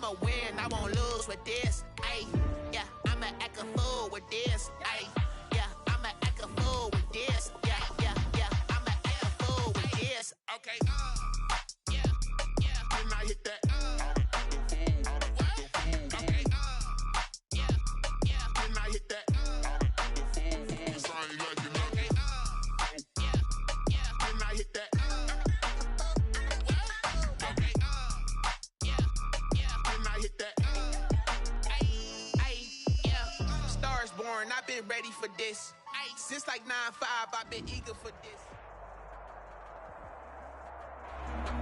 I'ma win, I won't lose with this. Ayy, yeah, I'ma act a fool with this. Ayy, yeah, I'ma act a fool with this. Yeah, yeah, yeah, I'ma act a fool with this. Okay, yeah, yeah. Then I hit that. Okay, yeah, yeah. Then I hit that. I've been ready for this. Since like 9-5, I've been eager for this.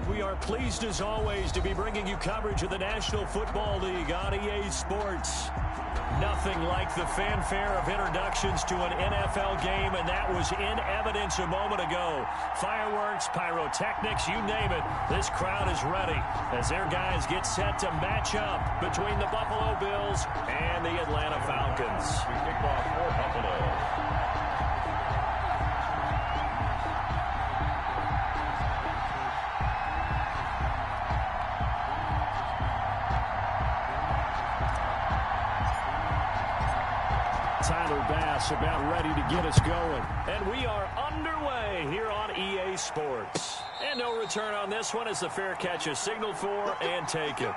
We are pleased as always to be bringing you coverage of the National Football League on EA Sports. Nothing like the fanfare of introductions to an NFL game, and that was in evidence a moment ago. Fireworks, pyrotechnics, you name it. This crowd is ready as their guys get set to match up between the Buffalo Bills and the Atlanta Falcons. We kick off for Buffalo. Tyler Bass about ready to get us going. And we are underway here on EA Sports. And no return on this one as the fair catch is signaled for and taken.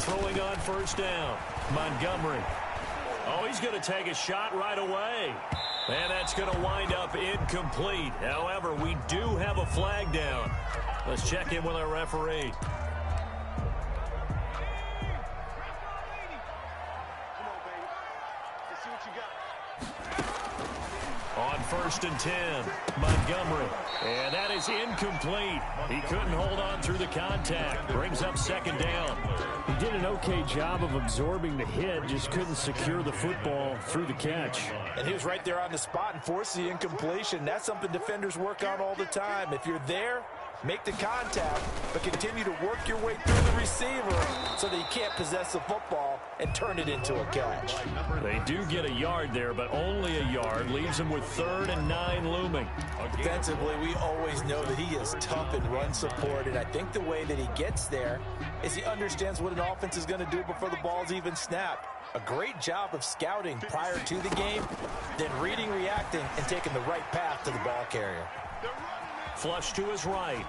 Throwing on first down, Montgomery. Oh, he's going to take a shot right away. And that's going to wind up incomplete. However, we do have a flag down. Let's check in with our referee. On first and 10, Montgomery. And that is incomplete. He couldn't hold on through the contact. Brings up second down. He did an okay job of absorbing the hit, just couldn't secure the football through the catch. And he was right there on the spot and forced the incompletion. That's something defenders work on all the time. If you're there, make the contact, but continue to work your way through the receiver so that you can't possess the football and turn it into a catch. They do get a yard there, but only a yard. Leaves them with 3rd and 9 looming. Defensively, we always know that he is tough in run support, and I think the way that he gets there is he understands what an offense is going to do before the ball's even snapped. A great job of scouting prior to the game, then reading, reacting, and taking the right path to the ball carrier. Flush to his right.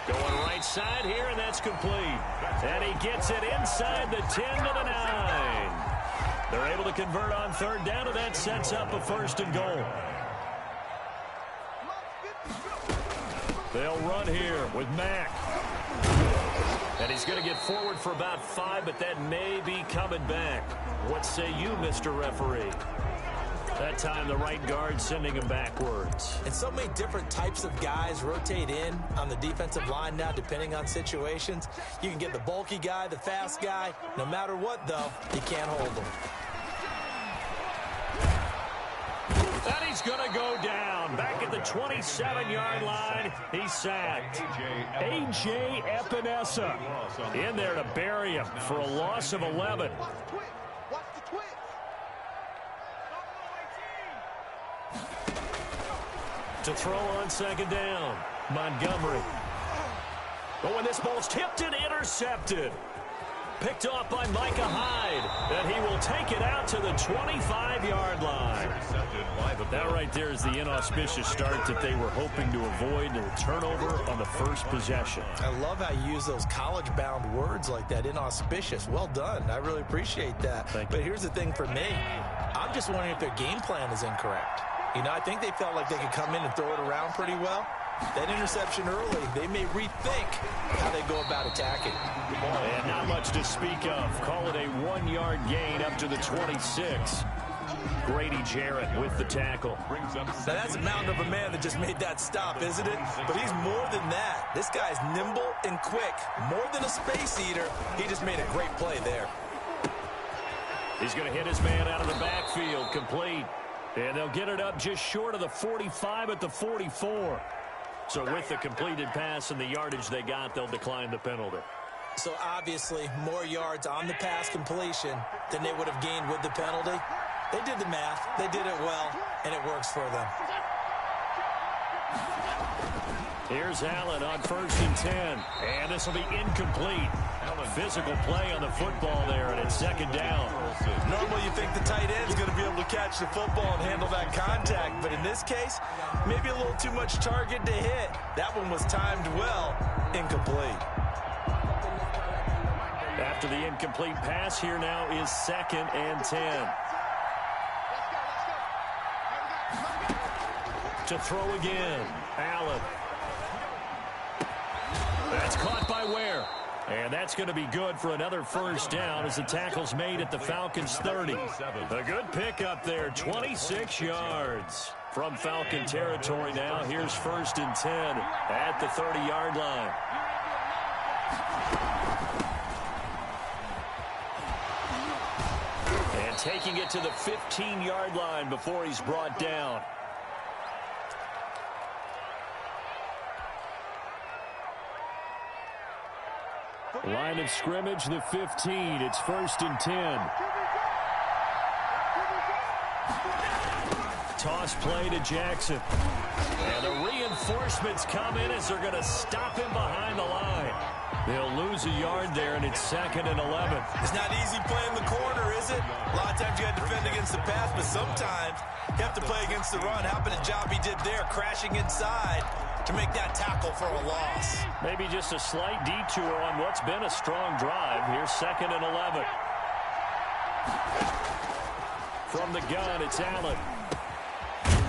Going right side here, and that's complete. And he gets it inside the 10 to the 9. They're able to convert on 3rd down, and that sets up a 1st and goal. They'll run here with Mack. And he's going to get forward for about 5, but that may be coming back. What say you, Mr. Referee? That time the right guard sending him backwards. And so many different types of guys rotate in on the defensive line now, depending on situations. You can get the bulky guy, the fast guy. No matter what, though, you can't hold them. And he's going to go down. Back at the 27-yard line, he's sacked. A.J. Epinesa in there to bury him for a loss of 11. To throw on 2nd down, Montgomery. Oh, and this ball's tipped and intercepted. Picked off by Micah Hyde, and he will take it out to the 25-yard line. That right there is the inauspicious start that they were hoping to avoid, and a turnover on the first possession. I love how you use those college-bound words like that, inauspicious. Well done. I really appreciate that. But here's the thing for me. I'm just wondering if their game plan is incorrect. You know, I think they felt like they could come in and throw it around pretty well. That interception early, they may rethink how they go about attacking. And not much to speak of. Call it a 1-yard gain up to the 26. Grady Jarrett with the tackle. Now that's a mountain of a man that just made that stop, isn't it? But he's more than that. This guy's nimble and quick. More than a space eater, he just made a great play there. He's going to hit his man out of the backfield, complete. And they'll get it up just short of the 45 at the 44. So with the completed pass and the yardage they got, they'll decline the penalty. So obviously more yards on the pass completion than they would have gained with the penalty. They did the math. They did it well, and it works for them. Here's Allen on 1st and 10. And this will be incomplete. Physical play on the football there, and it's 2nd down. Normally you think the tight end's going to be able to catch the football and handle that contact, but in this case, maybe a little too much target to hit. That one was timed well. Incomplete. After the incomplete pass, here now is 2nd and 10. To throw again, Allen. That's caught by Ware. And that's going to be good for another 1st down as the tackle's made at the Falcons' 30. A good pickup there, 26 yards. From Falcon territory now, here's 1st and 10 at the 30-yard line. And taking it to the 15-yard line before he's brought down. Line of scrimmage, the 15. It's 1st and 10. Toss play to Jackson. And the reinforcements come in as they're going to stop him behind the line. They'll lose a yard there, and it's 2nd and 11. It's not easy playing the corner, is it? A lot of times you got to defend against the pass, but sometimes you have to play against the run. How about the job he did there, crashing inside to make that tackle for a loss? Maybe just a slight detour on what's been a strong drive. Here's 2nd and 11. From the gun, it's Allen.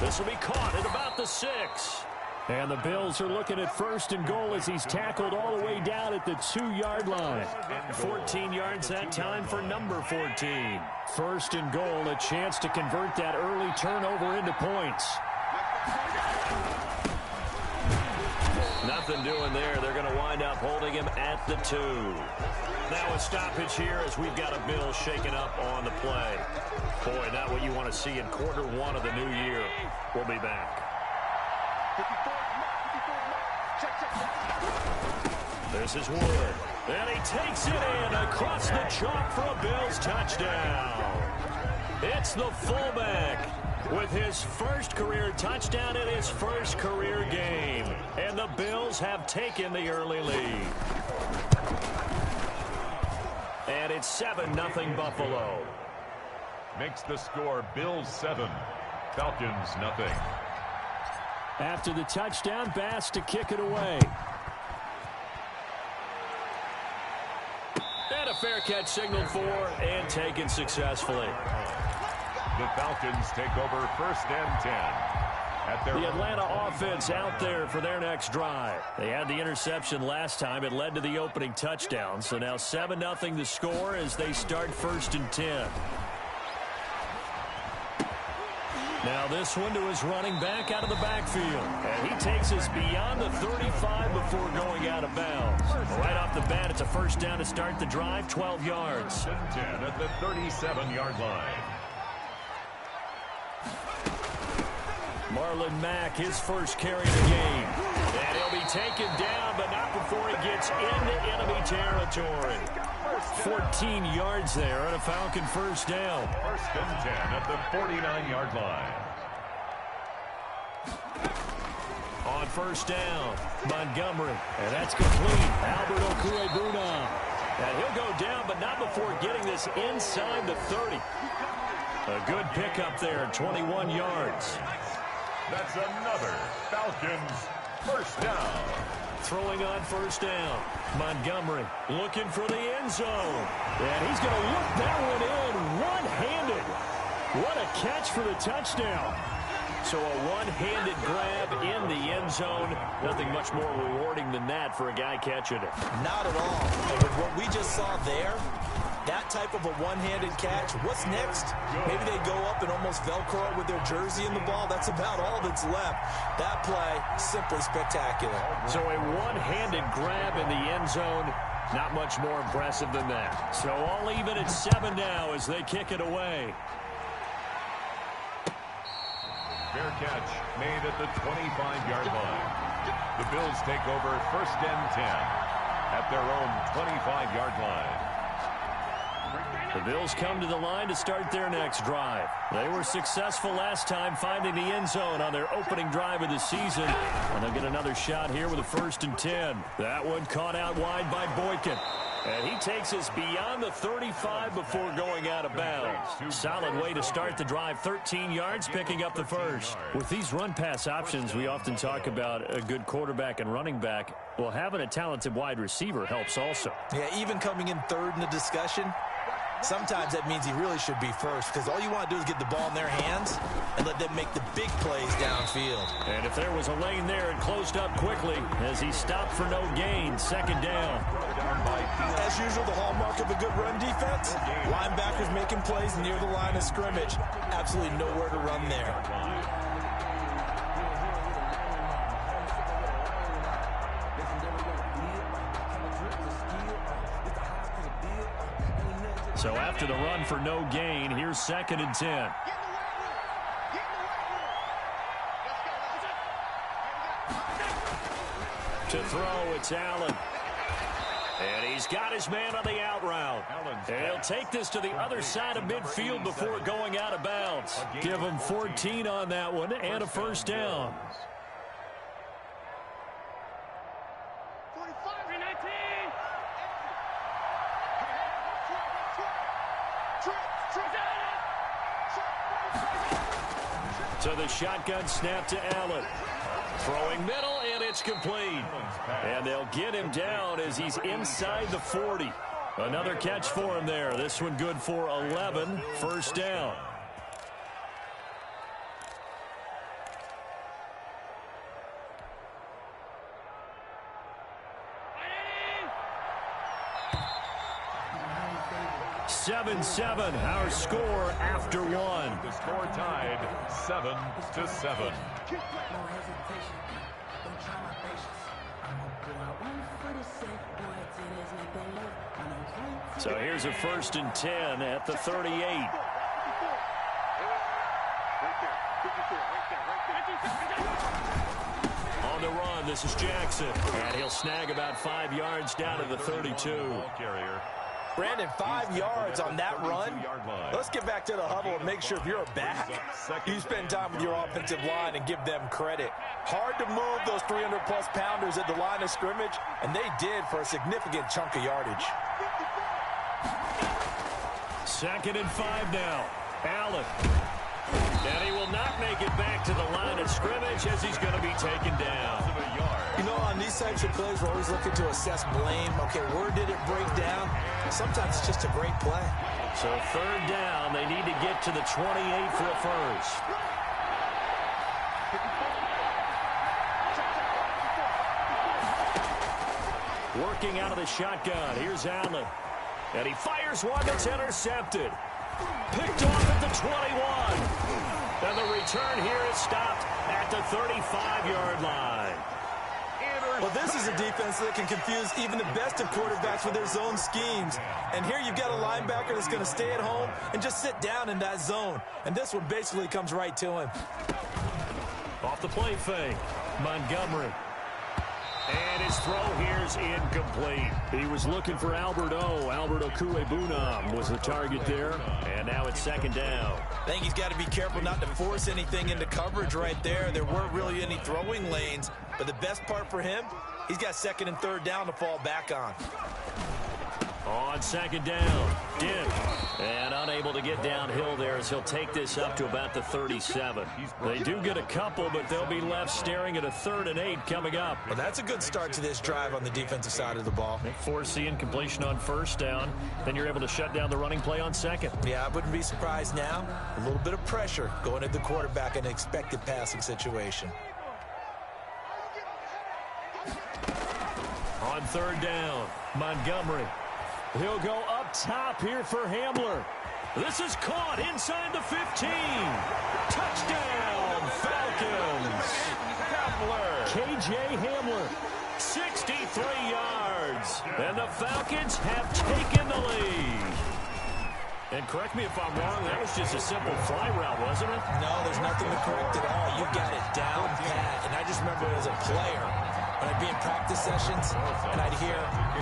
This will be caught at about the 6. And the Bills are looking at 1st and goal as he's tackled all the way down at the 2-yard line. 14 yards that time for number 14. 1st and goal, a chance to convert that early turnover into points. Nothing doing there. They're going to wind up holding him at the 2. Now a stoppage here as we've got a Bill shaking up on the play. Boy, not what you want to see in quarter 1 of the new year. We'll be back. This is Wood. And he takes it in across the chalk for a Bills touchdown. It's the fullback with his first career touchdown in his first career game. And the Bills have taken the early lead. And it's 7-0 Buffalo. Makes the score Bills 7, Falcons nothing. After the touchdown, Bass to kick it away. And a fair catch signaled for and taken successfully. The Falcons take over 1st and 10. At their the Atlanta offense out there for their next drive. They had the interception last time. It led to the opening touchdown. So now 7-0 the score as they start 1st and 10. Now this one to his running back out of the backfield. And he takes us beyond the 35 before going out of bounds. Right off the bat, it's a 1st down to start the drive, 12 yards. 10 at the 37-yard line. Marlon Mack, his first carry of the game. And he'll be taken down, but not before he gets into enemy territory. 14 yards there on a Falcon 1st down. 1st and 10 at the 49-yard line. On 1st down, Montgomery. And that's complete. Albert Okwuegbunam. And he'll go down, but not before getting this inside the 30. A good pickup there, 21 yards. That's another Falcons 1st down. Throwing on 1st down. Montgomery looking for the end zone. And he's going to look that one in one-handed. What a catch for the touchdown. So a one-handed grab in the end zone. Nothing much more rewarding than that for a guy catching it. Not at all. And with what we just saw there, that type of a one-handed catch, what's next? Maybe they go up and almost Velcro with their jersey in the ball. That's about all that's left. That play, simply spectacular. So a one-handed grab in the end zone, not much more impressive than that. So all even at 7 now as they kick it away. catch made at the 25-yard line. The Bills take over 1st and 10 at their own 25-yard line. The Bills come to the line to start their next drive. They were successful last time finding the end zone on their opening drive of the season. And they'll get another shot here with a 1st and 10. That one caught out wide by Boykin. And he takes us beyond the 35 before going out of bounds. Solid way to start the drive. 13 yards, picking up the first. With these run-pass options, we often talk about a good quarterback and running back. Well, having a talented wide receiver helps also. Yeah, even coming in third in the discussion, sometimes that means he really should be first, because all you want to do is get the ball in their hands and let them make the big plays downfield. And if there was a lane there, it closed up quickly as he stopped for no gain. 2nd down. As usual, the hallmark of a good run defense, linebackers making plays near the line of scrimmage. Absolutely nowhere to run there. So after the run for no gain, here's 2nd and 10. To throw, it's Allen. And he's got his man on the out route. And he'll take this to the other side of midfield before going out of bounds. Give him 14 on that one and a 1st down. To the shotgun snap to Allen. Throwing middle, and it's complete. And they'll get him down as he's inside the 40. Another catch for him there. This one good for 11. 1st down. (7-7) our score after one. The score tied 7-7. So here's a 1st and 10 at the 38. On the run, this is Jackson. And he'll snag about 5 yards down to the 32. Brandon, 5 yards on that run. Let's get back to the huddle and make sure if you're a back, you spend time with your offensive line and give them credit. Hard to move those 300-plus pounders at the line of scrimmage, and they did for a significant chunk of yardage. 2nd and 5 now. Allen. And he will not make it back to the line of scrimmage as he's going to be taken down. You know, on these types of plays, we're always looking to assess blame. Okay, where did it break down? Sometimes it's just a great play. So 3rd down, they need to get to the 28 for a first. Working out of the shotgun. Here's Allen. And he fires one that's intercepted. Picked off at the 21. And the return here is stopped at the 35-yard line. Well, this is a defense that can confuse even the best of quarterbacks with their zone schemes. And here you've got a linebacker that's going to stay at home and just sit down in that zone. And this one basically comes right to him. Off the play fake. Montgomery. And his throw here's incomplete. He was looking for Albert O. Albert Okuebunam was the target there. And now it's 2nd down. I think he's got to be careful not to force anything into coverage right there. There weren't really any throwing lanes. But the best part for him, he's got 2nd and 3rd down to fall back on. On 2nd down, Dent. And unable to get downhill there as he'll take this up to about the 37. They do get a couple, but they'll be left staring at a 3rd and 8 coming up. Well, that's a good start to this drive on the defensive side of the ball. They force the incompletion on 1st down. Then you're able to shut down the running play on 2nd. Yeah, I wouldn't be surprised now. A little bit of pressure going at the quarterback in an expected passing situation. On 3rd down, Montgomery. He'll go up top here for Hamler. This is caught inside the 15. Touchdown, Falcons. K.J. Hamler, 63 yards. And the Falcons have taken the lead. And correct me if I'm wrong, that was just a simple fly route, wasn't it? No, there's nothing to correct at all. You've got it down pat. And I just remember as a player, when I'd be in practice sessions, and I'd hear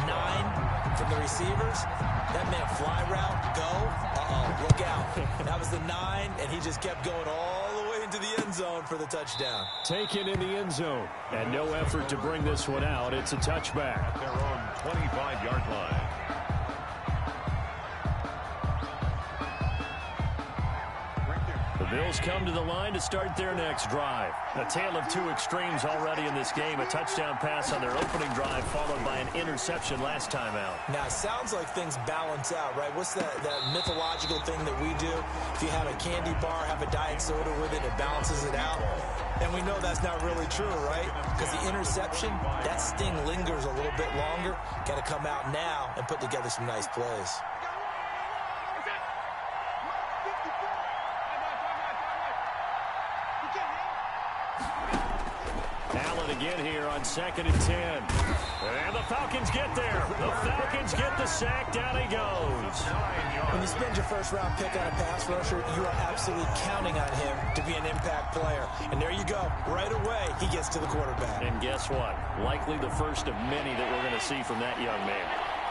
9 from the receivers, that meant fly route, go, look out. That was the 9, and he just kept going all the way into the end zone for the touchdown. Taken in the end zone, and no effort to bring this one out. It's a touchback. At their own 25-yard line. The Bills come to the line to start their next drive. A tale of two extremes already in this game. A touchdown pass on their opening drive followed by an interception last time out. Now, it sounds like things balance out, right? What's that mythological thing that we do? If you have a candy bar, have a diet soda with it, it balances it out. And we know that's not really true, right? Because the interception, that sting lingers a little bit longer. Got to come out now and put together some nice plays. Again here on 2nd and 10. And the Falcons get there. The Falcons get the sack. Down he goes. When you spend your first-round pick on a pass rusher, you are absolutely counting on him to be an impact player. And there you go. Right away, he gets to the quarterback. And guess what? Likely the first of many that we're going to see from that young man.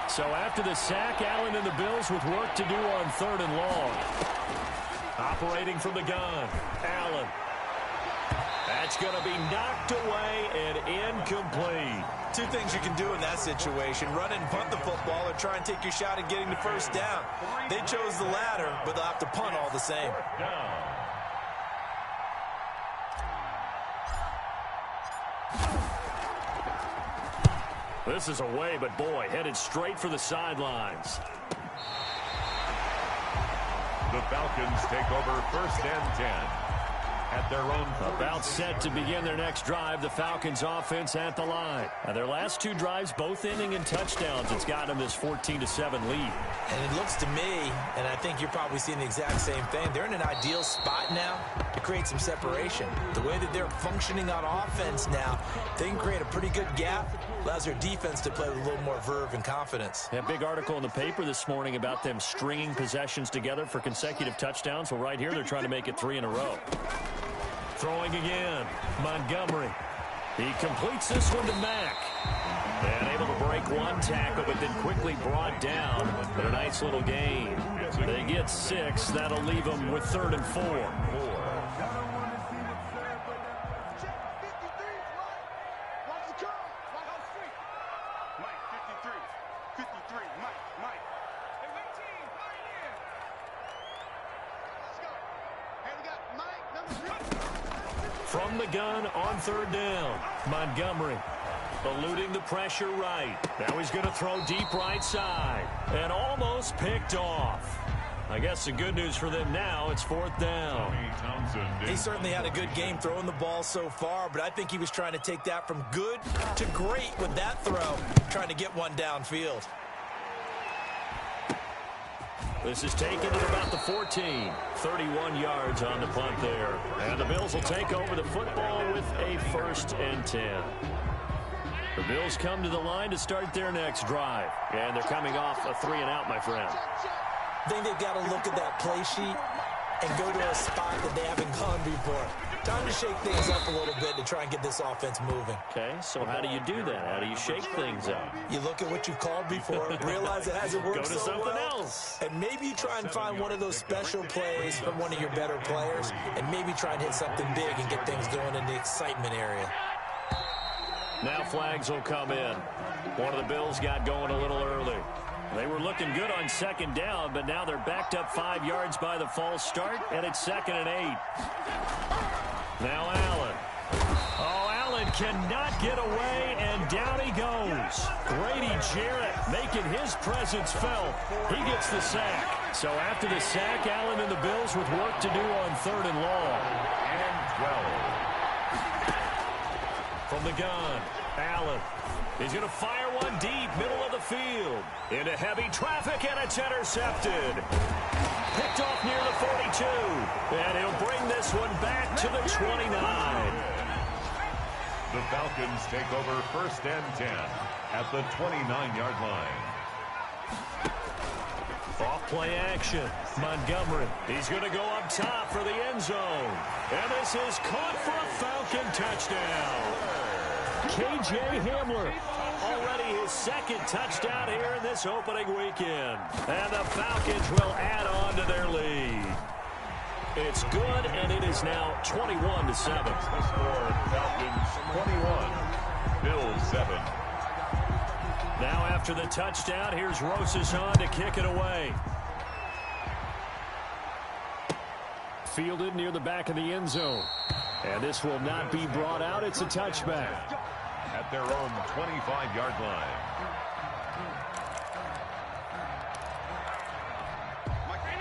So after the sack, Allen and the Bills with work to do on 3rd and long. Operating from the gun, Allen. That's going to be knocked away and incomplete. Two things you can do in that situation: run and punt the football, or try and take your shot at getting the first down. They chose the latter, but they'll have to punt all the same. This is away, but boy, headed straight for the sidelines. The Falcons take over 1st and 10. At their own about set to begin their next drive. The Falcons offense at the line. Now, their last 2 drives, both ending in touchdowns. It's got them this 14-7 lead. And it looks to me, and I think you're probably seeing the exact same thing, they're in an ideal spot now to create some separation. The way that they're functioning on offense now, they can create a pretty good gap. Allows their defense to play with a little more verve and confidence. A big article in the paper this morning about them stringing possessions together for consecutive touchdowns. Well, right here, they're trying to make it 3 in a row. Throwing again, Montgomery. He completes this one to Mack. And able to break one tackle, but then quickly brought down. But a nice little gain. They get 6. That'll leave them with 3rd and 4. From the gun on 3rd down, Montgomery eluding the pressure right. Now he's going to throw deep right side and almost picked off. I guess the good news for them now, it's 4th down. He certainly had a good game throwing the ball so far, but I think he was trying to take that from good to great with that throw, trying to get one downfield. This is taken at about the 14. 31 yards on the punt there. And the Bills will take over the football with a 1st and 10. The Bills come to the line to start their next drive. And they're coming off a 3 and out, my friend. I think they've got to look at that play sheet and go to a spot that they haven't gone before. Time to shake things up a little bit to try and get this offense moving. Okay, so how do you do that? How do you shake things up? You look at what you've called before, realize it hasn't worked so so something well, else. and maybe you try and find one of those special plays from one of your better players, and maybe try and hit something big and get things going in the excitement area. Now flags will come in. One of the Bills got going a little early. They were looking good on 2nd down, but now they're backed up 5 yards by the false start, and it's 2nd and 8. Now Allen. Oh, Allen cannot get away, and down he goes. Grady Jarrett making his presence felt. He gets the sack. So after the sack, Allen and the Bills with work to do on 3rd and long. And 12. From the gun, Allen. He's going to fire one deep, middle of the field. Into heavy traffic, and it's intercepted. Picked off near the 42. And he'll bring this one back to the 29. The Falcons take over 1st and 10 at the 29-yard line. Off play action. Montgomery. He's going to go up top for the end zone. And this is caught for a Falcon touchdown. K.J. Hamler. Already his second touchdown here in this opening weekend. And the Falcons will add on to their lead. It's good, and it is now 21-7. The score, Falcons 21, Bills 7. Now after the touchdown, here's Rosas to kick it away. Fielded near the back of the end zone. And this will not be brought out. It's a touchback. At their own 25-yard line.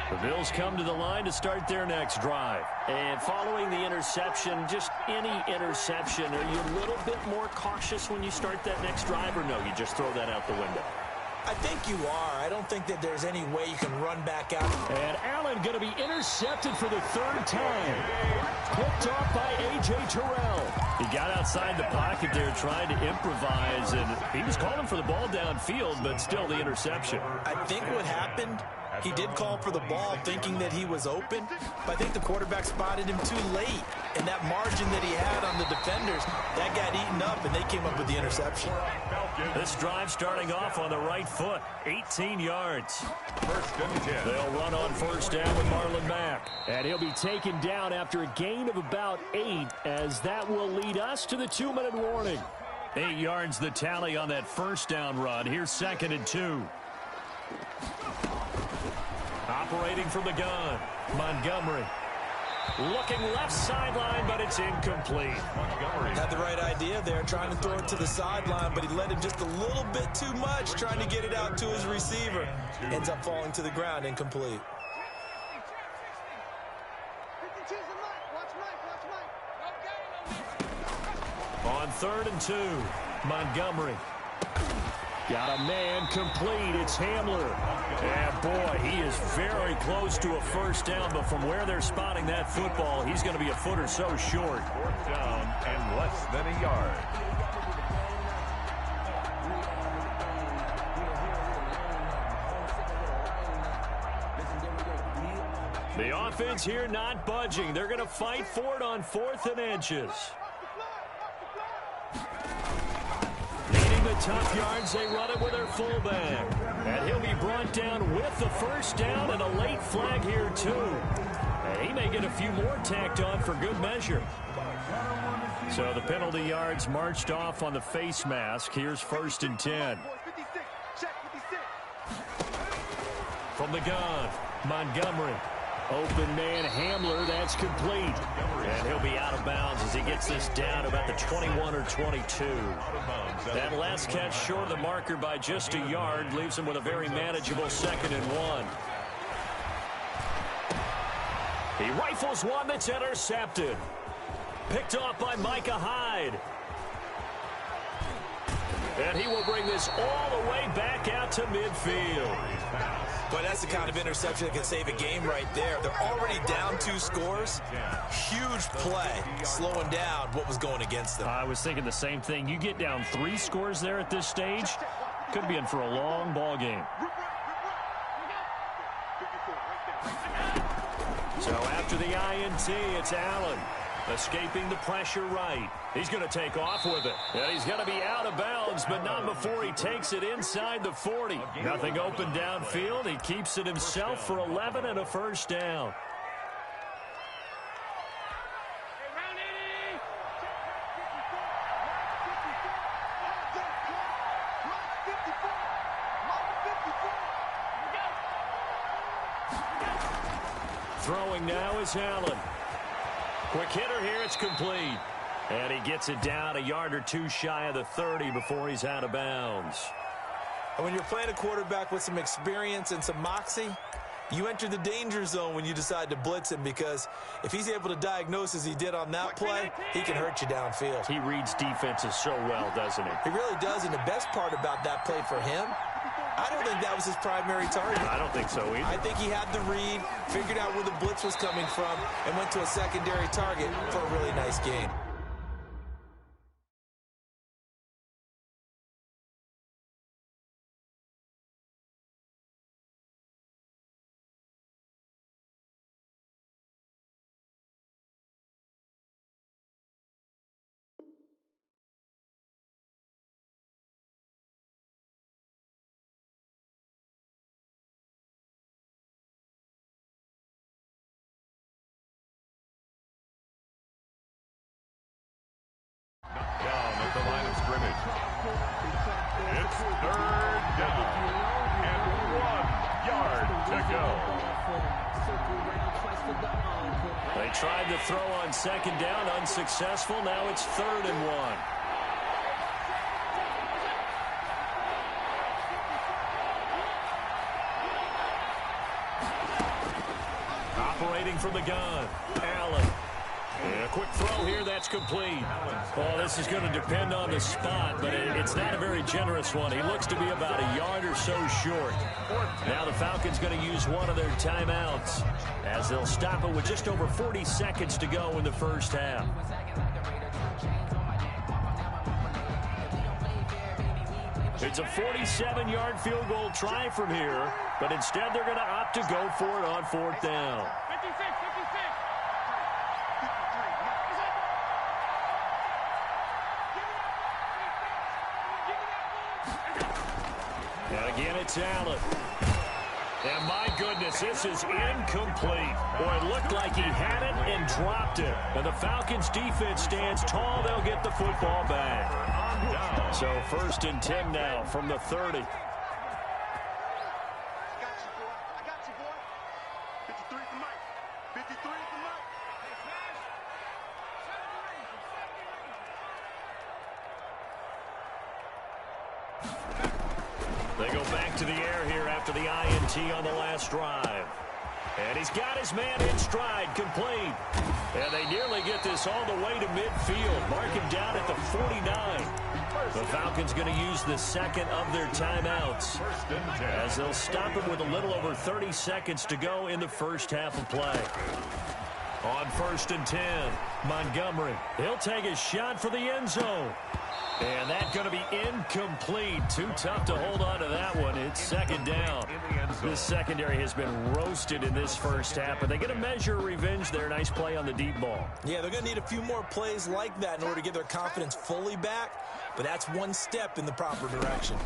The Bills come to the line to start their next drive. And following the interception, just any interception, are you a little bit more cautious when you start that next drive, or no, you just throw that out the window? I think you are. I don't think that there's any way you can run back out. And Allen going to be intercepted for the third time. Picked off by A.J. Terrell. He got outside the pocket there trying to improvise, and he was calling for the ball downfield, but still the interception. I think what happened, he did call for the ball thinking that he was open, but I think the quarterback spotted him too late. And that margin that he had on the defenders, that got eaten up, and they came up with the interception. This drive starting off on the right foot, 18 yards. First and 10. They'll run on first down with Marlon Mack. And he'll be taken down after a gain of about 8, as that will lead us to the 2-minute warning. 8 yards the tally on that first down run. Here's 2nd and 2. Operating from the gun, Montgomery. Looking left sideline, but it's incomplete. Montgomery Had the right idea there, trying to throw it to the sideline, but he led him just a little bit too much, trying to get it out to his receiver. Ends up falling to the ground, incomplete. On 3rd and 2, Montgomery. Got a man complete. It's Hamler. And boy, he is very close to a first down, but from where they're spotting that football, he's going to be a foot or so short. 4th down and less than a yard. The offense here not budging. They're going to fight for it on 4th and inches. Needing the tough yards, they run it with their fullback. And he'll be brought down with the first down and a late flag here, too. And he may get a few more tacked on for good measure. So the penalty yards marched off on the face mask. Here's 1st and 10. From the gun, Montgomery. Open man Hamler, that's complete. And he'll be out of bounds as he gets this down about the 21 or 22. That last catch short of the marker by just a yard leaves him with a very manageable 2nd and 1. He rifles one that's intercepted. Picked off by Micah Hyde. And he will bring this all the way back out to midfield. But that's the kind of interception that can save a game right there. They're already down 2 scores. Huge play, slowing down what was going against them. I was thinking the same thing. You get down 3 scores there at this stage, could be in for a long ball game. So after the INT, it's Allen. Escaping the pressure right. He's going to take off with it. And he's going to be out of bounds, but not before he takes it inside the 40. Nothing open downfield. He keeps it himself for 11 and a first down. Throwing now is Allen. Quick hitter here, it's complete. And he gets it down a yard or 2 shy of the 30 before he's out of bounds. And when you're playing a quarterback with some experience and some moxie, you enter the danger zone when you decide to blitz him, because if he's able to diagnose as he did on that play, he can hurt you downfield. He reads defenses so well, doesn't he? He really does, and the best part about that play for him, I don't think that was his primary target. I don't think so either. I think he had the read, figured out where the blitz was coming from, and went to a secondary target for a really nice game. to go. They tried to throw on second down, unsuccessful. Now it's 3rd and 1. Operating from the gun, Allen. And a quick throw here, that's complete. Well, this is going to depend on the spot, but it's not a very generous one. He looks to be about a yard or so short. Now the Falcons going to use one of their timeouts as they'll stop it with just over 40 seconds to go in the first half. It's a 47-yard field goal try from here, but instead they're going to opt to go for it on 4th down. And again, it's Allen. And my goodness, this is incomplete. Boy, it looked like he had it and dropped it. And the Falcons defense stands tall. They'll get the football back. So 1st and 10 now from the 30. I got you, boy. 53 for Mike. 53 for Mike. They go back to the air here after the INT on the last drive. And he's got his man in stride, complete. And they nearly get this all the way to midfield. Mark him down at the 49. The Falcons going to use the second of their timeouts as they'll stop it with a little over 30 seconds to go in the first half of play. On 1st and 10, Montgomery. He'll take a shot for the end zone. And that's going to be incomplete. Too tough to hold on to that one. It's 2nd down. This secondary has been roasted in this first half, but they get a measure of revenge there. Nice play on the deep ball. Yeah, they're going to need a few more plays like that in order to get their confidence fully back, but that's one step in the proper direction.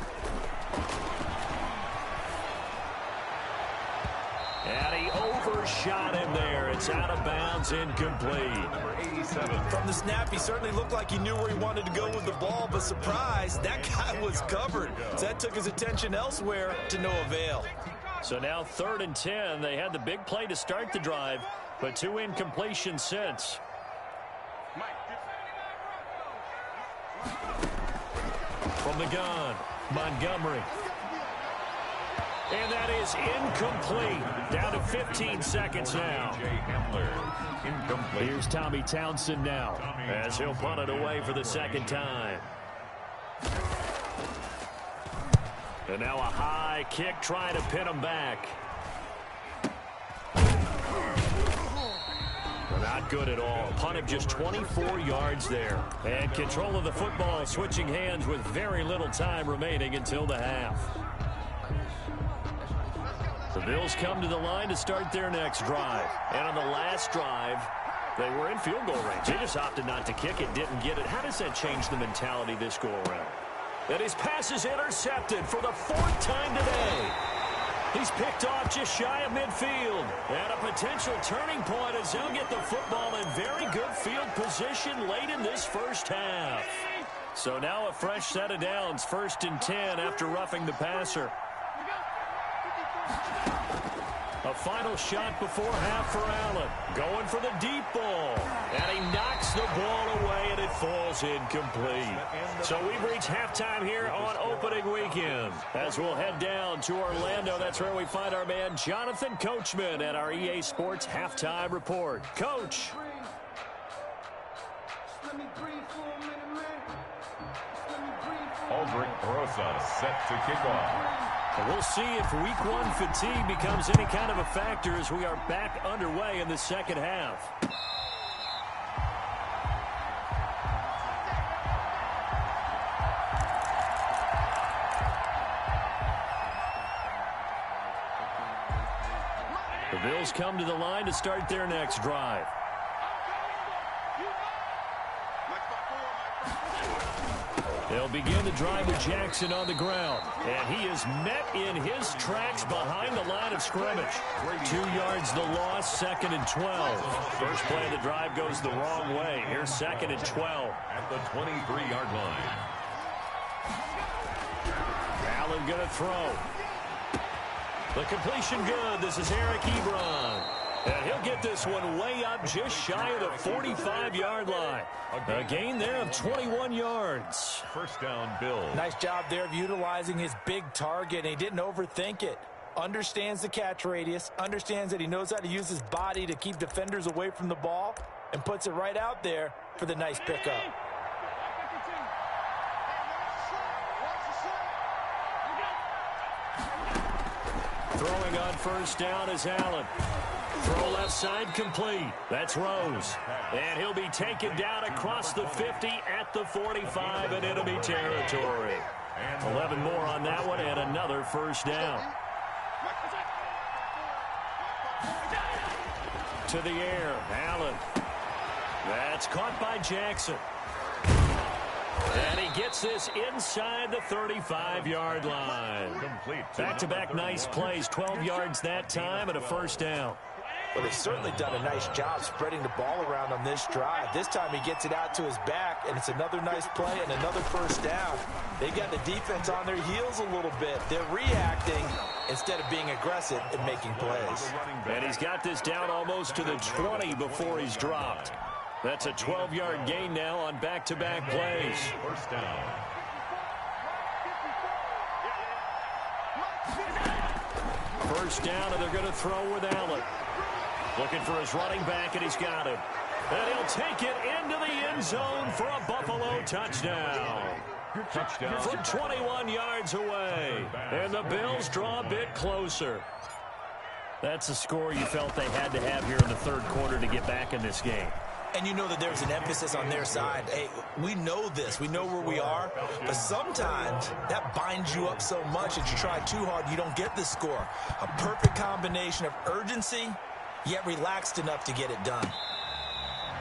And he overshot him there. It's out of bounds, incomplete. From the snap, he certainly looked like he knew where he wanted to go with the ball, but surprise, that guy was covered. So that took his attention elsewhere to no avail. So now 3rd and 10. They had the big play to start the drive, but 2 incompletions since. From the gun, Montgomery. And that is incomplete. Down to 15 seconds now. Here's Tommy Townsend now as he'll punt it away for the 2nd time. And now a high kick trying to pin him back. Not good at all. Punt of just 24 yards there. And control of the football switching hands with very little time remaining until the half. The Bills come to the line to start their next drive. And on the last drive, they were in field goal range. They just opted not to kick it, didn't get it. How does that change the mentality this go around? And his pass is intercepted for the 4th time today. He's picked off just shy of midfield. And a potential turning point as they'll get the football in very good field position late in this first half. So now a fresh set of downs, 1st and 10 after roughing the passer. A final shot before half for Allen. Going for the deep ball. And he knocks the ball away, and it falls incomplete. So we've reached halftime here on opening weekend. As we'll head down to Orlando, that's where we find our man Jonathan Coachman at our EA Sports Halftime Report. Coach. Aldrich Rosa set to kick off. We'll see if week 1 fatigue becomes any kind of a factor as we are back underway in the second half. The Bills come to the line to start their next drive. They'll begin the drive with Jackson on the ground. And he is met in his tracks behind the line of scrimmage. 2 yards the loss, 2nd and 12. First play of the drive goes the wrong way. Here's 2nd and 12. At the 23-yard line. Allen going to throw. The completion good. This is Eric Ebron. And he'll get this one way up just shy of the 45-yard line. A gain there of 21 yards. First down, Bills. Nice job there of utilizing his big target, and he didn't overthink it. Understands the catch radius, understands that he knows how to use his body to keep defenders away from the ball, and puts it right out there for the nice pickup. Throwing on first down is Allen. Throw left side complete. That's Rose. And he'll be taken down across the 50 at the 45 in enemy territory. 11 more on that one and another first down. To the air, Allen. That's caught by Jackson. And he gets this inside the 35-yard line. Back-to-back nice plays, 12 yards that time and a first down. Well, they've certainly done a nice job spreading the ball around on this drive. This time he gets it out to his back, and it's another nice play and another first down. They've got the defense on their heels a little bit. They're reacting instead of being aggressive and making plays. And he's got this down almost to the 20 before he's dropped. That's a 12-yard gain now on back-to-back plays. First down. First down, and they're going to throw with Allen. Looking for his running back, and he's got him. And he'll take it into the end zone for a Buffalo touchdown. Touchdown. From 21 yards away. And the Bills draw a bit closer. That's a score you felt they had to have here in the third quarter to get back in this game. And you know that there's an emphasis on their side. Hey, we know this. We know where we are. But sometimes that binds you up so much that you try too hard, you don't get the score. A perfect combination of urgency, yet relaxed enough to get it done.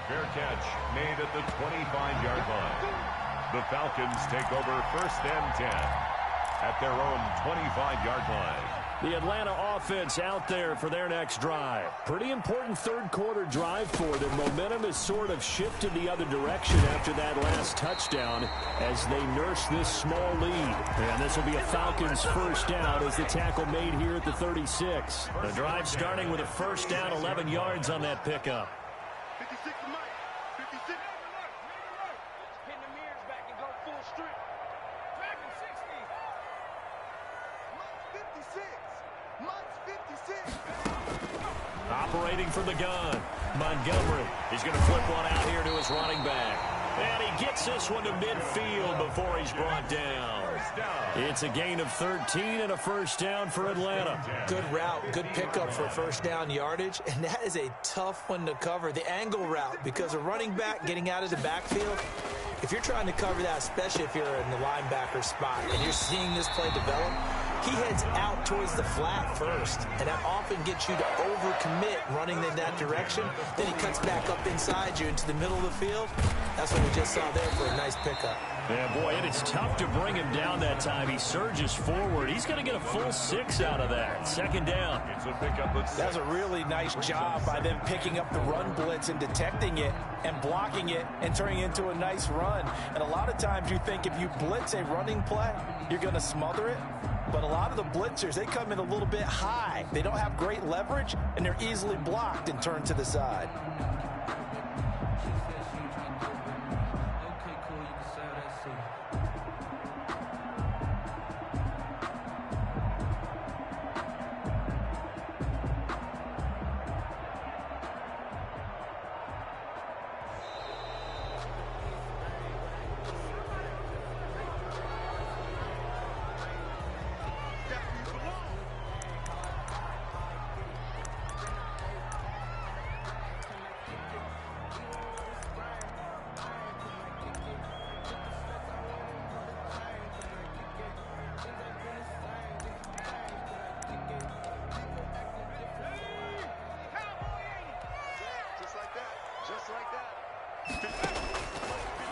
Fair catch made at the 25-yard line. The Falcons take over first and 10 at their own 25-yard line. The Atlanta offense out there for their next drive. Pretty important third quarter drive for them. Momentum has sort of shifted the other direction after that last touchdown as they nurse this small lead. And this will be a Falcons first down as the tackle made here at the 36. The drive starting with a first down, 11 yards on that pickup. 56 to Mike. 56. Pin the mirrors back and go full strip. Tracking 60. Mike's 56. Operating from the gun, Montgomery. He's going to flip one out here to his running back. And he gets this one to midfield before he's brought down. It's a gain of 13 and a first down for Atlanta. Good route, good pickup for first down yardage, and that is a tough one to cover. The angle route, because a running back getting out of the backfield, if you're trying to cover that, especially if you're in the linebacker spot and you're seeing this play develop, he heads out towards the flat first, and that often gets you to overcommit running in that direction. Then he cuts back up inside you into the middle of the field. That's what we just saw there for a nice pickup. Yeah, boy, it is tough to bring him down that time. He surges forward. He's going to get a full 6 out of that. Second down. It's a pickup. That was a really nice job by them picking up the run blitz and detecting it and blocking it and turning it into a nice run. And a lot of times you think if you blitz a running play, you're going to smother it. But a lot of the blitzers, they come in a little bit high. They don't have great leverage, and they're easily blocked and turned to the side.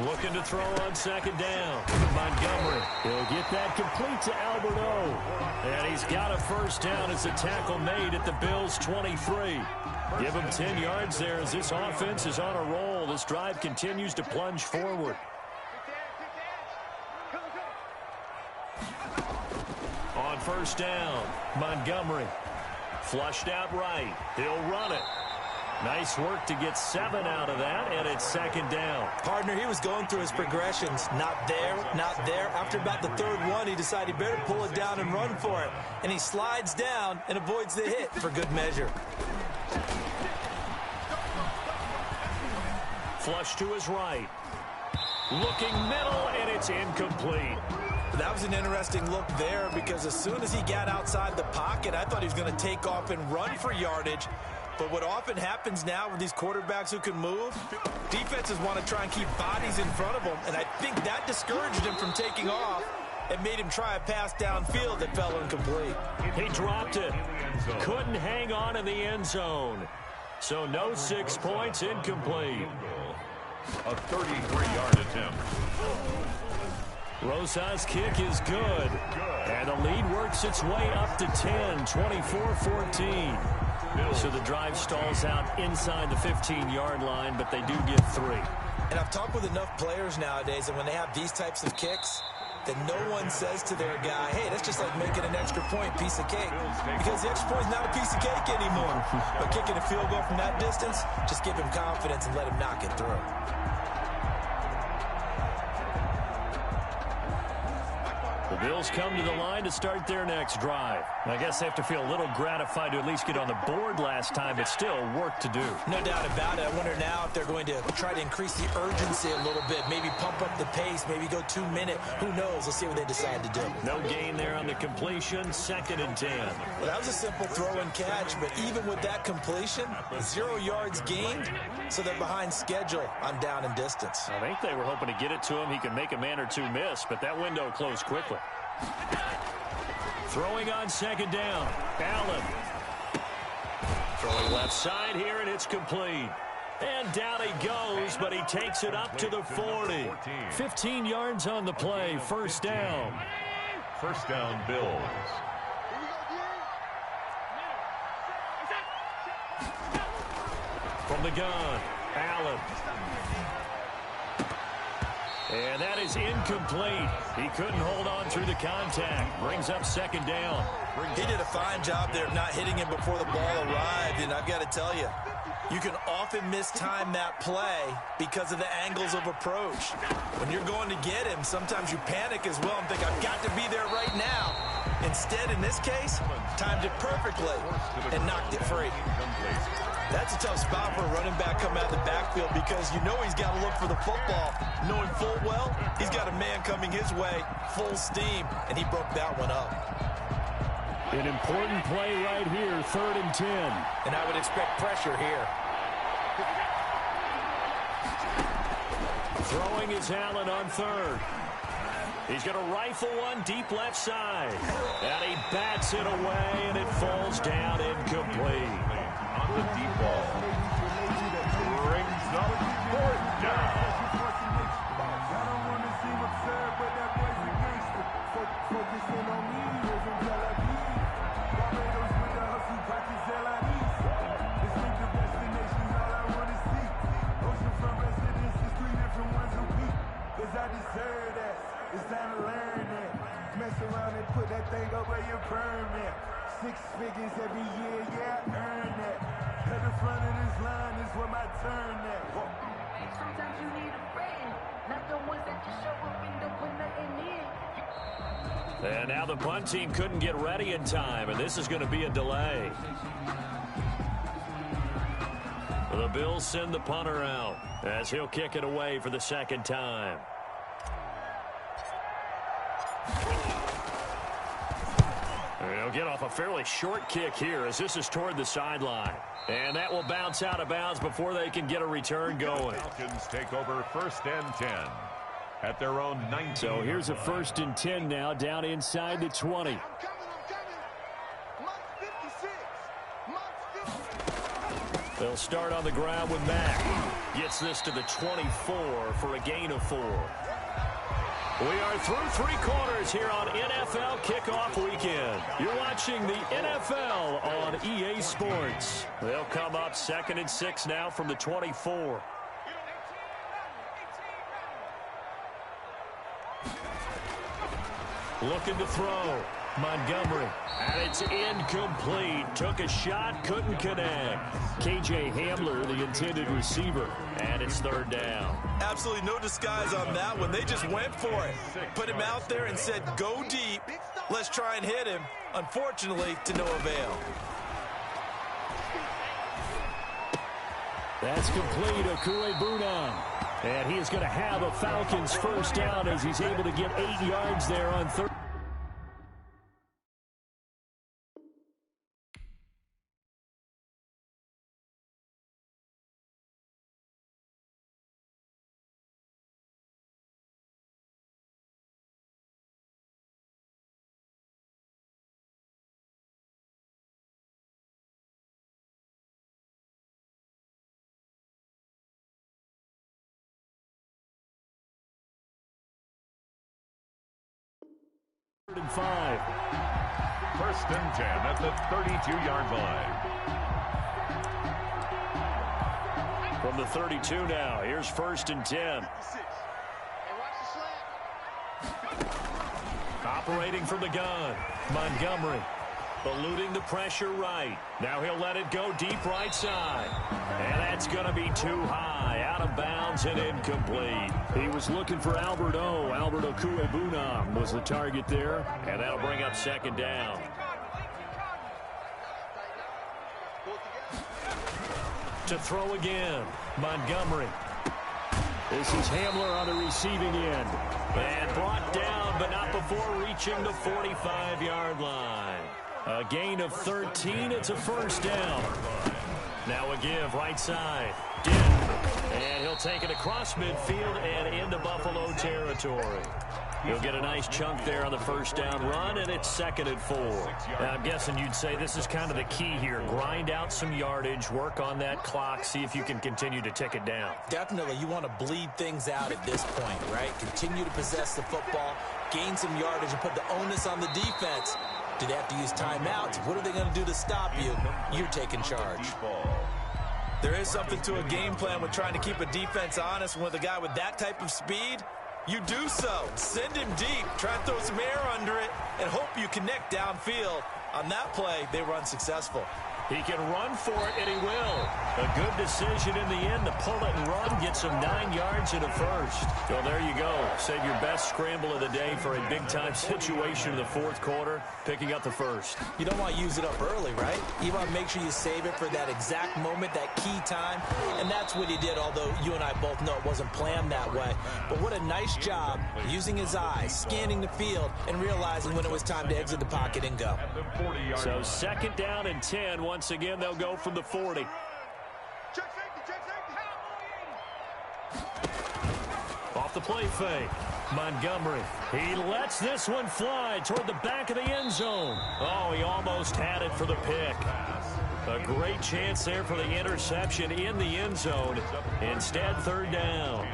Looking to throw on second down. Montgomery. He'll get that complete to Alberto. And he's got a first down as a tackle made at the Bills' 23. Give him 10 yards there as this offense is on a roll. This drive continues to plunge forward. On first down. Montgomery. Flushed out right. He'll run it. Nice work to get 7 out of that, and it's second down. Partner, he was going through his progressions. Not there, not there. After about the third one, he decided he better pull it down and run for it. And he slides down and avoids the hit for good measure. Flush to his right. Looking middle, and it's incomplete. That was an interesting look there because as soon as he got outside the pocket, I thought he was going to take off and run for yardage. But what often happens now with these quarterbacks who can move, defenses want to try and keep bodies in front of them, and I think that discouraged him from taking off and made him try a pass downfield that fell incomplete. He dropped it. Couldn't hang on in the end zone. So no 6 points, incomplete. A 33-yard attempt. Rosa's kick is good. And the lead works its way up to 10, 24-14. So the drive stalls out inside the 15-yard line, but they do get 3. And I've talked with enough players nowadays, and when they have these types of kicks, then no one says to their guy, hey, that's just like making an extra point, piece of cake. Because the extra point is not a piece of cake anymore. But kicking a field goal from that distance, just give him confidence and let him knock it through. The Bills come to the line to start their next drive. I guess they have to feel a little gratified to at least get on the board last time, but still work to do. No doubt about it. I wonder now if they're going to try to increase the urgency a little bit, maybe pump up the pace, maybe go 2 minute. Who knows? Let's see what they decide to do. No gain there on the completion, 2nd and 10. Well, that was a simple throw and catch, but even with that completion, 0 yards gained, so they're behind schedule on down and distance. I think they were hoping to get it to him. He could make a man or two miss, but that window closed quickly. Throwing on 2nd down. Allen. Throwing left side here, and it's complete. And down he goes, but he takes it up to the 40. 15 yards on the play. First down. First down, Bills. From the gun, Allen. And that is incomplete. He couldn't hold on through the contact. Brings up 2nd down. He did a fine job there of not hitting him before the ball arrived, and I've got to tell you, you can often mistime that play because of the angles of approach. When you're going to get him, sometimes you panic as well and think, I've got to be there right now. Instead, in this case, timed it perfectly and knocked it free. That's a tough spot for a running back coming out of the backfield because you know he's got to look for the football, knowing full well he's got a man coming his way, full steam, and he broke that one up. An important play right here, 3rd and 10. And I would expect pressure here. Throwing is Allen on 3rd. He's going to rifle one deep left side. And he bats it away, and it falls down incomplete. On the deep ball. Brings up 4th down. I deserve that. It's time to learn that. Mess around and put that thing up where you permit. 6 figures every year, yeah, I earn that. At the front of this line is where my turn at. Sometimes you need a friend, not the ones that just show up in the when nothing in. And now the punt team couldn't get ready in time, and this is going to be a delay. The Bills send the punter out as he'll kick it away for the 2nd time. He'll get off a fairly short kick here as this is toward the sideline. And that will bounce out of bounds before they can get a return going. Falcons take over 1st and 10 at their own 19. So here's a 1st and 10 now down inside the 20. They'll start on the ground with Mack. Gets this to the 24 for a gain of 4. We are through 3 quarters here on NFL Kickoff Weekend. You're watching the NFL on EA Sports. They'll come up 2nd and 6 now from the 24. Looking to throw. Montgomery. And it's incomplete. Took a shot, couldn't connect. K.J. Hamler, the intended receiver. And it's third down. Absolutely no disguise on that one. They just went for it. Put him out there and said, go deep. Let's try and hit him. Unfortunately, to no avail. That's complete. Okuebuna. And he is going to have a Falcons first down as he's able to get 8 yards there on third. And 5. First and 10 at the 32-yard line. From the 32 now, here's first and 10. Operating from the gun, Montgomery. Eluding the pressure right. Now he'll let it go deep right side. And that's going to be too high. Out of bounds and incomplete. He was looking for Albert Okuebuna was the target there. And that'll bring up second down. To throw again, Montgomery. This is Hamler on the receiving end. And brought down, but not before reaching the 45-yard line. A gain of 13. It's a first down. Now a give right side. And he'll take it across midfield and into Buffalo territory. He'll get a nice chunk there on the first down run, and it's second and 4. Now, I'm guessing you'd say this is kind of the key here. Grind out some yardage, work on that clock, see if you can continue to tick it down. Definitely. You want to bleed things out at this point, right? Continue to possess the football, gain some yardage, and put the onus on the defense. Do they have to use timeouts? What are they going to do to stop you? You're taking charge. There is something to a game plan with trying to keep a defense honest. With a guy with that type of speed, you do so. Send him deep. Try and throw some air under it and hope you connect downfield. On that play, they were unsuccessful. He can run for it, and he will. A good decision in the end to pull it and run, get some 9 yards and a first. So there you go. Save your best scramble of the day for a big-time situation in the fourth quarter, picking up the first. You don't want to use it up early, right? You want to make sure you save it for that exact moment, that key time, and that's what he did, although you and I both know it wasn't planned that way. But what a nice job using his eyes, scanning the field, and realizing when it was time to exit the pocket and go. So second down and 10. Once again, they'll go from the 40. Off the play fake. Montgomery. He lets this one fly toward the back of the end zone. Oh, he almost had it for the pick. A great chance there for the interception in the end zone. Instead, third down.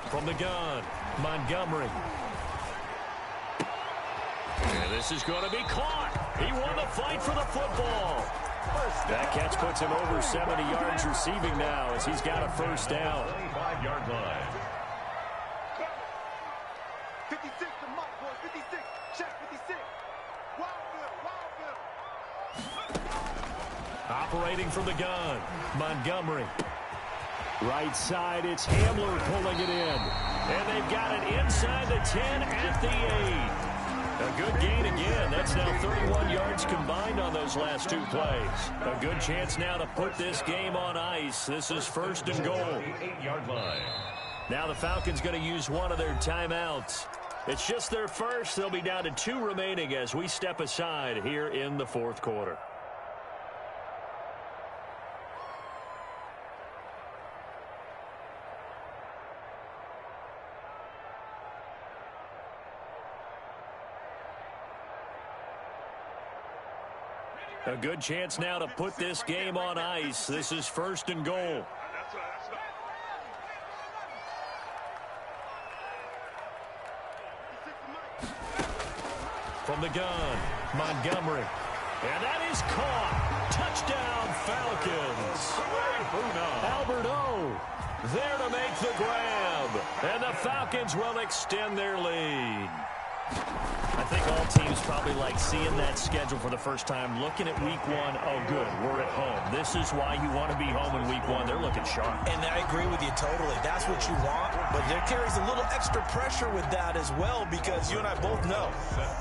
From the gun, Montgomery. And this is going to be caught. He won the fight for the football. That catch puts him over 70 yards receiving now as he's got a first down. 25-yard line. 56 to Mike, boy. 56. Check 56. Operating from the gun, Montgomery. Right side, it's Hamler pulling it in. And they've got it inside the 10 at the 8. A good gain again. That's now 31 yards combined on those last 2 plays. A good chance now to put this game on ice. This is first and goal. 8-yard line. Now the Falcons going to use one of their timeouts. It's just their first. They'll be down to 2 remaining as we step aside here in the fourth quarter. A good chance now to put this game on ice. This is first and goal. from the gun. Montgomery. And that is caught. Touchdown, Falcons. Albert O there to make the grab. And the Falcons will extend their lead. I think all teams probably like seeing that schedule for the first time, looking at week one. Oh, good, we're at home. This is why you want to be home in week one. They're looking sharp. And I agree with you totally. That's what you want. But there carries a little extra pressure with that as well, because you and I both know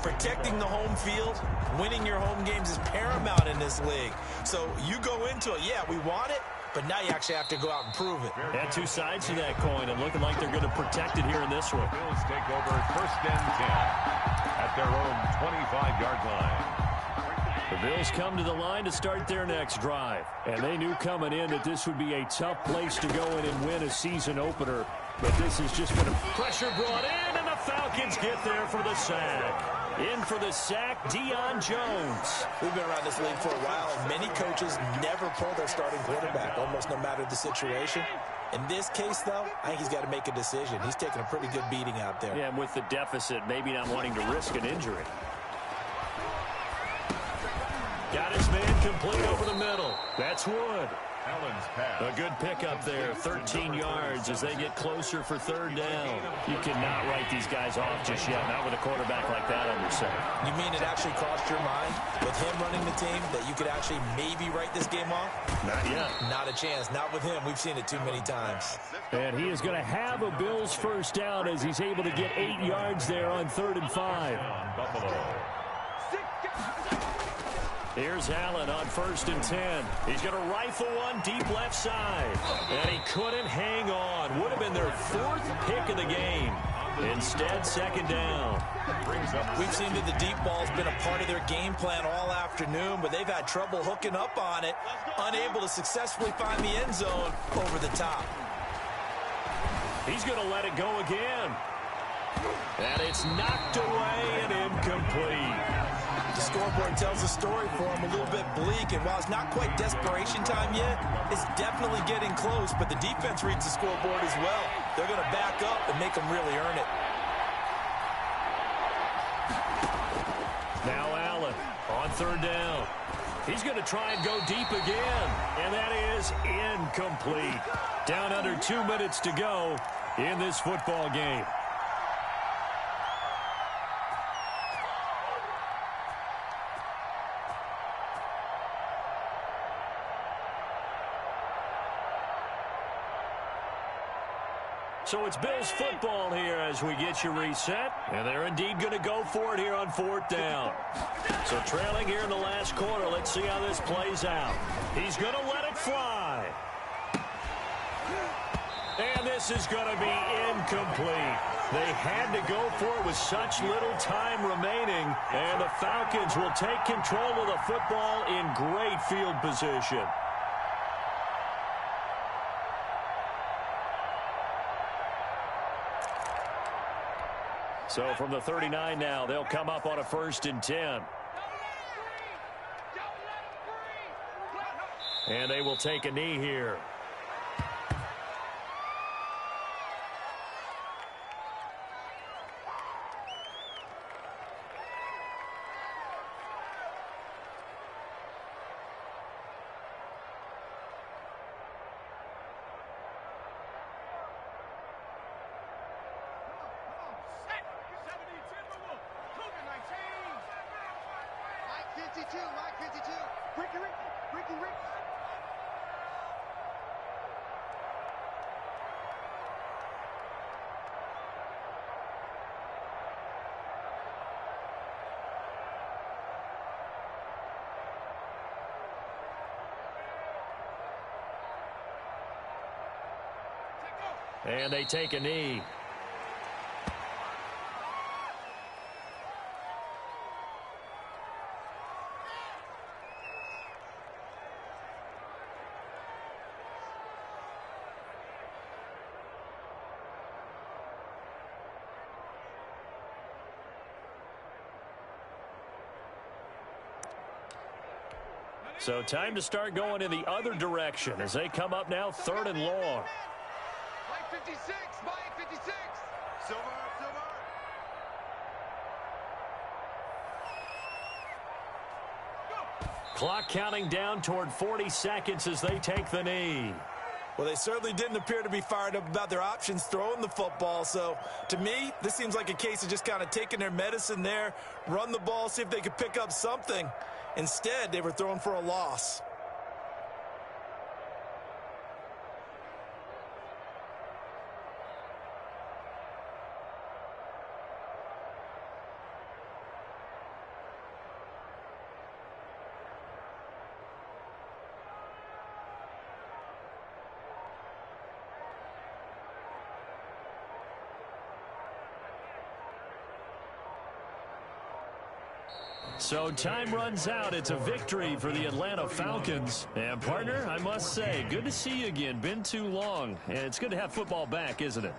protecting the home field, winning your home games is paramount in this league. So you go into it, yeah, we want it, but now you actually have to go out and prove it. And two sides to that coin, and looking like they're going to protect it here in this one. Bills take over first and 10 at their own 25-yard line. The Bills come to the line to start their next drive. And they knew coming in that this would be a tough place to go in and win a season opener. But this has just been a pressure brought in, and the Falcons get there for the sack. In for the sack, Deion Jones. We've been around this league for a while, and many coaches never pull their starting quarterback, almost no matter the situation. In this case, though, I think he's got to make a decision. He's taking a pretty good beating out there. Yeah, and with the deficit, maybe not wanting to risk an injury. Got his man complete over the middle. That's Wood. Allen's pass. A good pickup there, 13 yards as they get closer for third down. You cannot write these guys off just yet, not with a quarterback like that on your side. You mean it actually crossed your mind with him running the team that you could actually maybe write this game off? Not yet. Not a chance. Not with him. We've seen it too many times. And he is going to have a Bills first down as he's able to get 8 yards there on 3rd and 5. Buffalo. Here's Allen on 1st and 10. He's going to rifle one deep left side. And he couldn't hang on. Would have been their 4th pick of the game. Instead, 2nd down. We've seen that the deep ball's been a part of their game plan all afternoon, but they've had trouble hooking up on it, unable to successfully find the end zone over the top. He's going to let it go again. And it's knocked away and incomplete. The scoreboard tells a story for him, a little bit bleak, and while it's not quite desperation time yet, it's definitely getting close, but the defense reads the scoreboard as well. They're going to back up and make them really earn it. Now Allen on 3rd down. He's going to try and go deep again, and that is incomplete. Down under 2 minutes to go in this football game. So it's Bills football here as we get you reset. And they're indeed going to go for it here on 4th down. So trailing here in the last quarter. Let's see how this plays out. He's going to let it fly. And this is going to be incomplete. They had to go for it with such little time remaining. And the Falcons will take control of the football in great field position. So from the 39 now, they'll come up on a 1st and 10. And they will take a knee here. And they take a knee. So time to start going in the other direction as they come up now 3rd and long. Mike 56, Mike 56. Silver, Silver. Clock counting down toward 40 seconds as they take the knee. Well, they certainly didn't appear to be fired up about their options throwing the football. So, to me, this seems like a case of just kind of taking their medicine there, run the ball, see if they could pick up something. Instead, they were throwing for a loss. So time runs out. It's a victory for the Atlanta Falcons. And, partner, I must say, good to see you again. Been too long. And it's good to have football back, isn't it?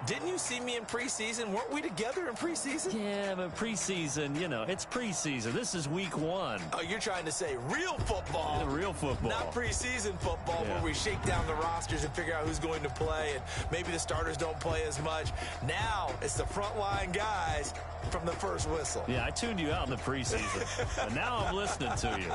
Didn't you see me in preseason? Weren't we together in preseason? Yeah, but preseason, you know, it's preseason. This is week 1. Oh, you're trying to say real football. Yeah, real football. Not preseason football where we shake down the rosters and figure out who's going to play, and maybe the starters don't play as much. Now it's the frontline guys from the first whistle. Yeah, I tuned you out in the preseason, but now I'm listening to you.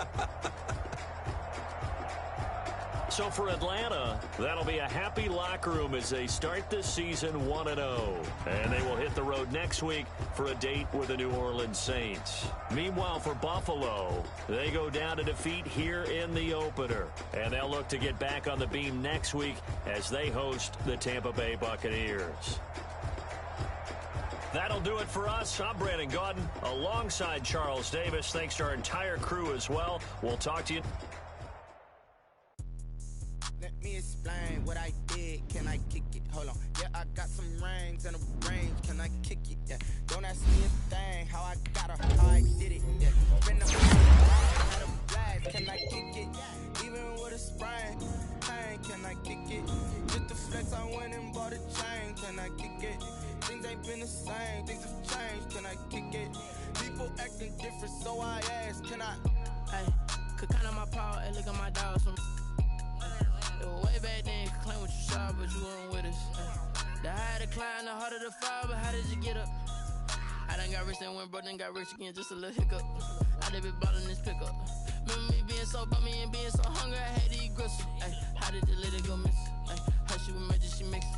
So for Atlanta, that'll be a happy locker room as they start this season 1-0. And they will hit the road next week for a date with the New Orleans Saints. Meanwhile, for Buffalo, they go down to defeat here in the opener. And they'll look to get back on the beam next week as they host the Tampa Bay Buccaneers. That'll do it for us. I'm Brandon Gaudin alongside Charles Davis. Thanks to our entire crew as well. We'll talk to you. Let me explain what I did. Can I kick it? Hold on. Yeah, I got some rings and a range. Can I kick it? Yeah. Don't ask me a thing. How I got her, how I did it. Yeah. Spin the had a blast. Can I kick it? Even with a sprain. Pain. Can I kick it? Just the flex, I went and bought a chain. Can I kick it? Things ain't been the same. Things have changed. Can I kick it? People acting different, so I ask. Can I? Hey, could count on my power. Hey, look at my dogs from. It was way back then, you could claim what you saw, but you weren't with us. The higher the climb, the harder the fall, but how did you get up? I done got rich and went broke, then got rich again, just a little hiccup. I done been ballin' this pickup. Remember me being so bummy and being so hungry, I had to eat gristle. Ay, how did the lady go miss? Her she was magic, she mixed.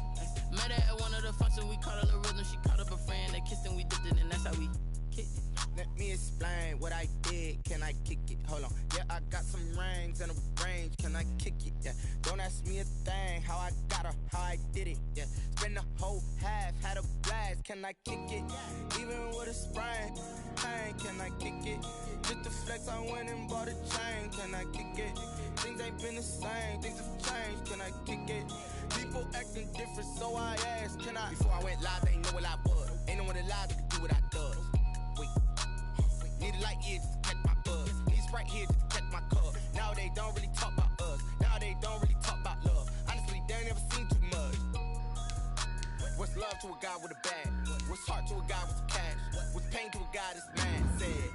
Met her at one of the functions, we caught a little rhythm, she caught up a friend, they kissed and we dipped it, and that's how we kicked it. Let me explain what I did. Can I kick it? Hold on. Yeah, I got some rings and a range. Can I kick it? Yeah. Don't ask me a thing. How I got her, how I did it. Yeah. Spend the whole half, had a blast. Can I kick it? Even with a sprain. Pain. Can I kick it? Just the flex, I went and bought a chain. Can I kick it? Things ain't been the same. Things have changed. Can I kick it? People acting different, so I asked. Can I? Before I went live, they ain't know what I was. Ain't no one alive that could do what I does. Need a light year just to catch my buzz. Need Sprite here just to catch my cup. Now they don't really talk about us. Now they don't really talk about love. Honestly, they ain't never seen too much. What's love to a guy with a bag? What's heart to a guy with some cash? What's pain to a guy that's mad? Said.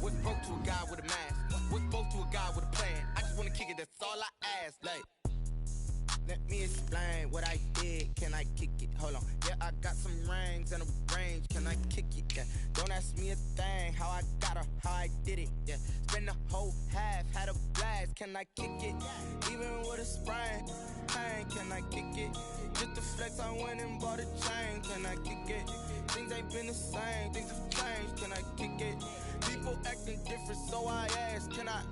What's broke to a guy with a mask? What's both to a guy with a plan? I just wanna kick it, that's all I ask. Like, let me explain what I did. Can I kick it? Hold on. Yeah, I got some rings and a range. Can I kick it? Yeah. Don't ask me a thing. How I got her, how I did it. Yeah. Spend the whole half, had a blast. Can I kick it? Even with a sprain. Pain. Can I kick it? Just the flex, I went and bought a chain. Can I kick it? Things ain't been the same. Things have changed. Can I kick it? People acting different, so I ask. Can I?